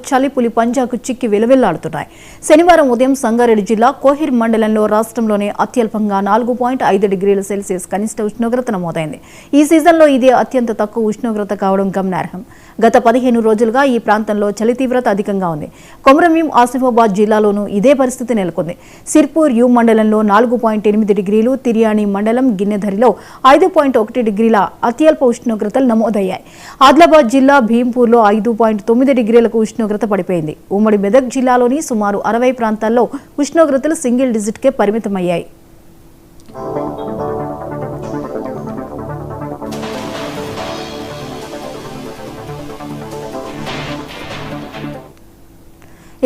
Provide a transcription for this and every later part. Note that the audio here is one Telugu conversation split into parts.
చలిపులి పంజాకు చిక్కి విలవిల్లాడుతున్నాయి. శనివారం ఉదయం సంగారెడ్డి జిల్లా కోహిర్ మండలంలో రాష్ట్రంలోనే అత్యల్పంగా 4.5 డిగ్రీల సెల్సియస్ కనిష్ట ఉష్ణోగ్రత నమోదైంది. ఈ సీజన్లో ఇదే అత్యంత తక్కువ ఉష్ణోగ్రత కావడం గమనార్హం. గత 15 రోజులుగా ఈ ప్రాంతంలో చలి తీవ్రత అధికంగా ఉంది. కొమరంభీం ఆసిఫాబాద్ జిల్లాలోనూ ఇదే పరిస్థితి నెలకొంది. సిర్పూర్ యు మండలంలో 4.8 డిగ్రీలు, తిర్యాని మండలం గిన్నెధరిలో 5.1 డిగ్రీల అత్యల్ప ఉష్ణోగ్రతలు నమోదయ్యాయి. ఆదిలాబాద్ జిల్లా భీంపూర్లో 5.9 డిగ్రీలకు ఉష్ణోగ్రత పడిపోయింది. ఉమ్మడి మెదక్ జిల్లాలోని సుమారు 60 ప్రాంతాల్లో ఉష్ణోగ్రతలు సింగిల్ డిజిట్కే పరిమితమయ్యాయి.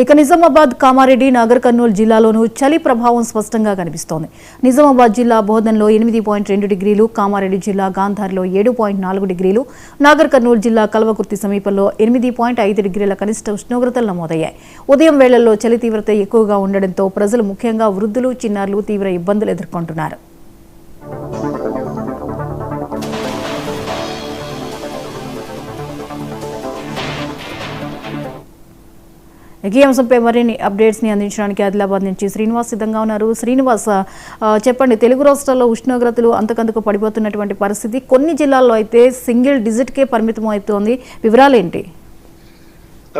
ఇక నిజామాబాద్, కామారెడ్డి, నాగర్ కర్నూలు జిల్లాలోనూ చలి ప్రభావం స్పష్టంగా కనిపిస్తోంది. నిజామాబాద్ జిల్లా బోధన్లో 8.2 డిగ్రీలు, కామారెడ్డి జిల్లా గాంధార్లో 7.4 డిగ్రీలు, నాగర్ కర్నూలు జిల్లా కల్వకుర్తి సమీపంలో 8.5 డిగ్రీల కనిష్ట ఉష్ణోగ్రతలు నమోదయ్యాయి. ఉదయం వేళల్లో చలి తీవ్రత ఎక్కువగా ఉండడంతో ప్రజలు, ముఖ్యంగా వృద్ధులు, చిన్నారులు తీవ్ర ఇబ్బందులు ఎదుర్కొంటున్నారు. ఈ అంశంపై మరిన్ని అప్డేట్స్ ని అందించడానికి ఆదిలాబాద్ నుంచి శ్రీనివాస్ సిద్ధంగా ఉన్నారు. శ్రీనివాస్, చెప్పండి, తెలుగు రాష్ట్రాల్లో ఉష్ణోగ్రతలు అంతకంతకు పడిపోతున్నటువంటి పరిస్థితి, కొన్ని జిల్లాల్లో అయితే సింగిల్ డిజిట్కే పరిమితం అవుతోంది. వివరాలేంటి?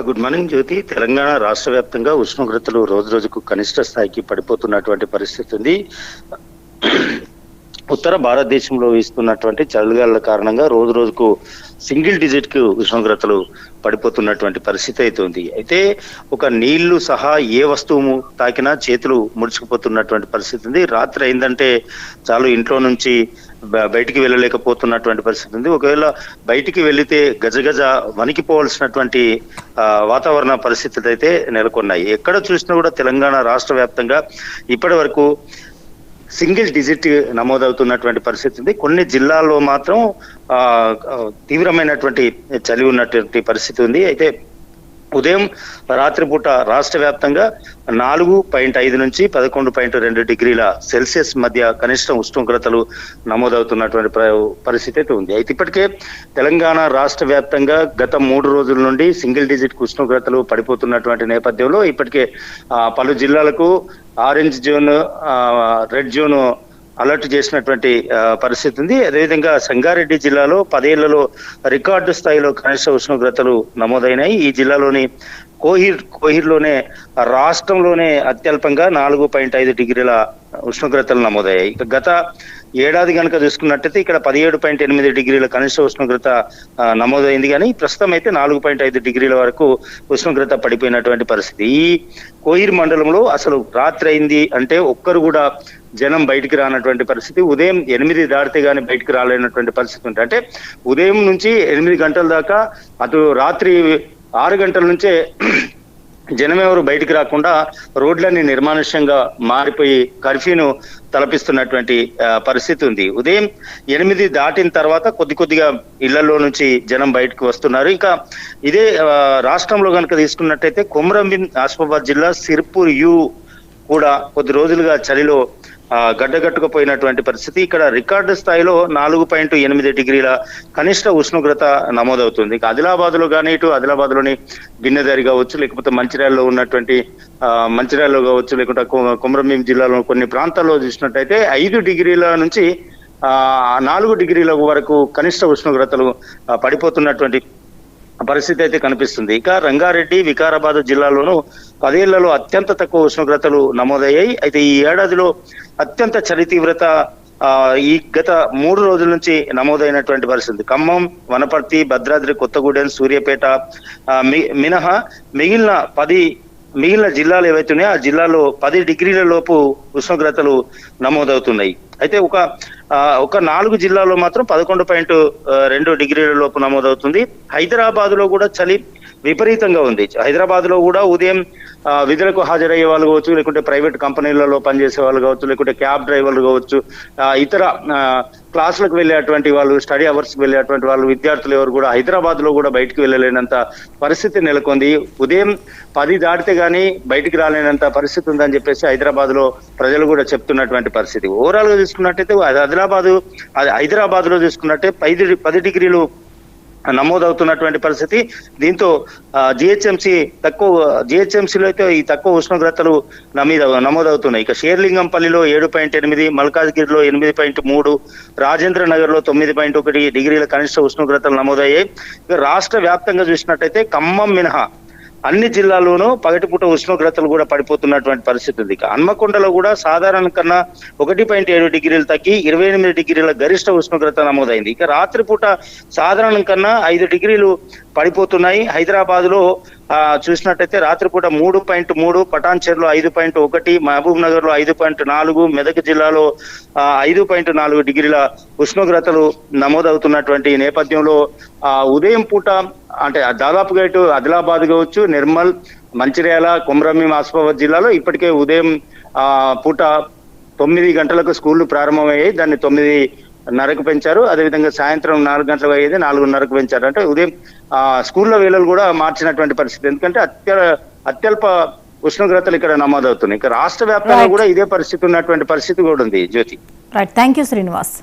గుడ్ మార్నింగ్ జ్యోతి. తెలంగాణ రాష్ట్ర వ్యాప్తంగా ఉష్ణోగ్రతలు రోజు రోజుకు కనిష్ట స్థాయికి పడిపోతున్నటువంటి పరిస్థితి ఉంది. ఉత్తర భారతదేశంలో వీస్తున్నటువంటి చలిగాలుల కారణంగా రోజు రోజుకు సింగిల్ డిజిట్ కు ఉష్ణోగ్రతలు పడిపోతున్నటువంటి పరిస్థితి అయితే ఉంది. అయితే ఒక నీళ్లు సహా ఏ వస్తువు తాకినా చేతులు ముడుచుకుపోతున్నటువంటి పరిస్థితి ఉంది. రాత్రి అయిందంటే చాలు ఇంట్లో నుంచి బయటికి వెళ్ళలేకపోతున్నటువంటి పరిస్థితి ఉంది. ఒకవేళ బయటికి వెళితే గజగజ వణికిపోవాల్సినటువంటి వాతావరణ పరిస్థితులు అయితే నెలకొన్నాయి. ఎక్కడ చూసినా కూడా తెలంగాణ రాష్ట్ర వ్యాప్తంగా ఇప్పటి వరకు సింగిల్ డిజిట్ నమోదవుతున్నటువంటి పరిస్థితి ఉంది. కొన్ని జిల్లాల్లో మాత్రం తీవ్రమైనటువంటి చలి ఉన్నటువంటి పరిస్థితి ఉంది. అయితే ఉదయం రాత్రిపూట రాష్ట్ర వ్యాప్తంగా 4.5 నుంచి 11.2 డిగ్రీల సెల్సియస్ మధ్య కనిష్ట ఉష్ణోగ్రతలు నమోదవుతున్నటువంటి పరిస్థితి అయితే ఉంది. అయితే ఇప్పటికే తెలంగాణ రాష్ట్ర వ్యాప్తంగా గత 3 రోజుల నుండి సింగిల్ డిజిట్ ఉష్ణోగ్రతలు పడిపోతున్నటువంటి నేపథ్యంలో ఇప్పటికే పలు జిల్లాలకు orange zone, red zone alert చేసినటువంటి పరిస్థితి ఉంది. అదేవిధంగా సంగారెడ్డి జిల్లాలో 10 ఏళ్లలో రికార్డు స్థాయిలో కనిష్ట ఉష్ణోగ్రతలు నమోదైనాయి. ఈ జిల్లాలోని కోహిర్లోనే రాష్ట్రంలోనే అత్యల్పంగా 4.5 డిగ్రీల ఉష్ణోగ్రతలు నమోదయ్యాయి. గత ఏడాది కనుక చూసుకున్నట్టయితే ఇక్కడ 17.8 డిగ్రీల కనిష్ట ఉష్ణోగ్రత నమోదైంది. కానీ ప్రస్తుతం అయితే 4.5 డిగ్రీల వరకు ఉష్ణోగ్రత పడిపోయినటువంటి పరిస్థితి. ఈ కోహిర్ మండలంలో అసలు రాత్రి అయింది అంటే ఒక్కరు కూడా జనం బయటికి రానటువంటి పరిస్థితి. ఉదయం 8 దాటితే గానీ బయటికి రాలేనటువంటి పరిస్థితి ఉంటుంది. అంటే ఉదయం నుంచి 8 గంటల దాకా, అటు రాత్రి 6 గంటల నుంచే జనం ఎవరు బయటికి రాకుండా రోడ్లన్నీ నిర్మానుష్యంగా మారిపోయి కర్ఫ్యూను తలపిస్తున్నటువంటి పరిస్థితి ఉంది. ఉదయం 8 దాటిన తర్వాత కొద్దిగా ఇళ్లలో నుంచి జనం బయటకు వస్తున్నారు. ఇంకా ఇదే రాష్ట్రంలో కనుక తీసుకున్నట్టయితే కొమరంభీం ఆసిఫాబాద్ జిల్లా సిర్పూర్ యు కూడా కొద్ది రోజులుగా చలిలో గడ్డగట్టుకుపోయినటువంటి పరిస్థితి. ఇక్కడ రికార్డు స్థాయిలో 4.8 డిగ్రీల కనిష్ట ఉష్ణోగ్రత నమోదవుతుంది. ఇక ఆదిలాబాద్ లో కానీ, ఇటు ఆదిలాబాద్ లోని గిన్నెదారి కావచ్చు, లేకపోతే మంచిర్యాలలో ఉన్నటువంటి మంచిర్యాలలో కావచ్చు, లేకుంటే కొమరంభీం జిల్లాలో కొన్ని ప్రాంతాల్లో చూసినట్టయితే 5 డిగ్రీల నుంచి 4 డిగ్రీల వరకు కనిష్ట ఉష్ణోగ్రతలు పడిపోతున్నటువంటి పరిస్థితి అయితే కనిపిస్తుంది. ఇక రంగారెడ్డి, వికారాబాద్ జిల్లాలోనూ 10 ఏళ్లలో అత్యంత తక్కువ ఉష్ణోగ్రతలు నమోదయ్యాయి. అయితే ఈ ఏడాదిలో అత్యంత చలి తీవ్రత ఈ గత 3 రోజుల నుంచి నమోదైనటువంటి పరిస్థితి. ఖమ్మం, వనపర్తి, భద్రాద్రి కొత్తగూడెం, సూర్యాపేట మినహా మిగిలిన జిల్లాలు ఏవైతే ఉన్నాయో ఆ జిల్లాలో 10 డిగ్రీల లోపు ఉష్ణోగ్రతలు నమోదవుతున్నాయి. అయితే ఒక 4 జిల్లాల్లో మాత్రం 11.2 డిగ్రీల లోపు నమోదవుతుంది. హైదరాబాద్ లో కూడా చలి విపరీతంగా ఉంది. హైదరాబాద్ లో కూడా ఉదయం విధులకు హాజరయ్యే వాళ్ళు కావచ్చు, లేకుంటే ప్రైవేట్ కంపెనీలలో పనిచేసే వాళ్ళు కావచ్చు, లేకుంటే క్యాబ్ డ్రైవర్లు కావచ్చు, ఇతర క్లాసులకు వెళ్ళేటువంటి వాళ్ళు, స్టడీ అవర్స్ కి వెళ్ళేటువంటి వాళ్ళు, విద్యార్థులు ఎవరు కూడా హైదరాబాద్ లో కూడా బయటకు వెళ్ళలేనంత పరిస్థితి నెలకొంది. ఉదయం 10 దాటితే గానీ బయటికి రాలేనంత పరిస్థితి ఉందని చెప్పేసి హైదరాబాద్ లో ప్రజలు కూడా చెప్తున్నటువంటి పరిస్థితి. ఓవరాల్ గా చూసుకున్నట్టయితే హైదరాబాద్ లో చూసుకున్నట్టే 10 డిగ్రీలు నమోదవుతున్నటువంటి పరిస్థితి. దీంతో జిహెచ్ఎంసీలో అయితే ఈ తక్కువ ఉష్ణోగ్రతలు నమోదవుతున్నాయి. ఇక షేర్లింగంపల్లిలో 7.8, మల్కాజ్గిరిలో 8.3, రాజేంద్ర నగర్ లో 9.1 డిగ్రీల కనిష్ట ఉష్ణోగ్రతలు నమోదయ్యాయి. ఇక రాష్ట్ర వ్యాప్తంగా చూసినట్టయితే ఖమ్మం మినహా అన్ని జిల్లాల్లోనూ పగటిపూట ఉష్ణోగ్రతలు కూడా పడిపోతున్నటువంటి పరిస్థితి ఉంది. ఇక హన్మకొండలో కూడా సాధారణ కన్నా 1.7 డిగ్రీలు తగ్గి 28 డిగ్రీల గరిష్ట ఉష్ణోగ్రత నమోదైంది. ఇక రాత్రిపూట సాధారణం కన్నా 5 డిగ్రీలు పడిపోతున్నాయి. హైదరాబాద్ లో చూసినట్టయితే రాత్రిపూట 3.3, పటాన్చెరులో 5.1, మహబూబ్ నగర్ లో 5.4, మెదక్ జిల్లాలో 5.4 డిగ్రీల ఉష్ణోగ్రతలు నమోదవుతున్నటువంటి నేపథ్యంలో ఉదయం పూట అంటే దాదాపుగా ఇటు ఆదిలాబాద్ కావచ్చు, నిర్మల్, మంచిర్యాల, కొమరంభీం, ఆసిఫాబాద్ జిల్లాలో ఇప్పటికే ఉదయం పూట 9 గంటలకు స్కూళ్లు ప్రారంభమయ్యాయి. దాన్ని 9:30కు పెంచారు. అదేవిధంగా సాయంత్రం 4 గంటలకు అయ్యేది 4:30కు పెంచారు. అంటే ఉదయం స్కూళ్ళ వేళలు కూడా మార్చినటువంటి పరిస్థితి. ఎందుకంటే అత్యల్ప ఉష్ణోగ్రతలు ఇక్కడ నమోదవుతున్నాయి. ఇక రాష్ట్ర వ్యాప్తంగా కూడా ఇదే పరిస్థితి ఉన్నటువంటి పరిస్థితి కూడా ఉంది. Jyothi. Right, thank you Srinivas.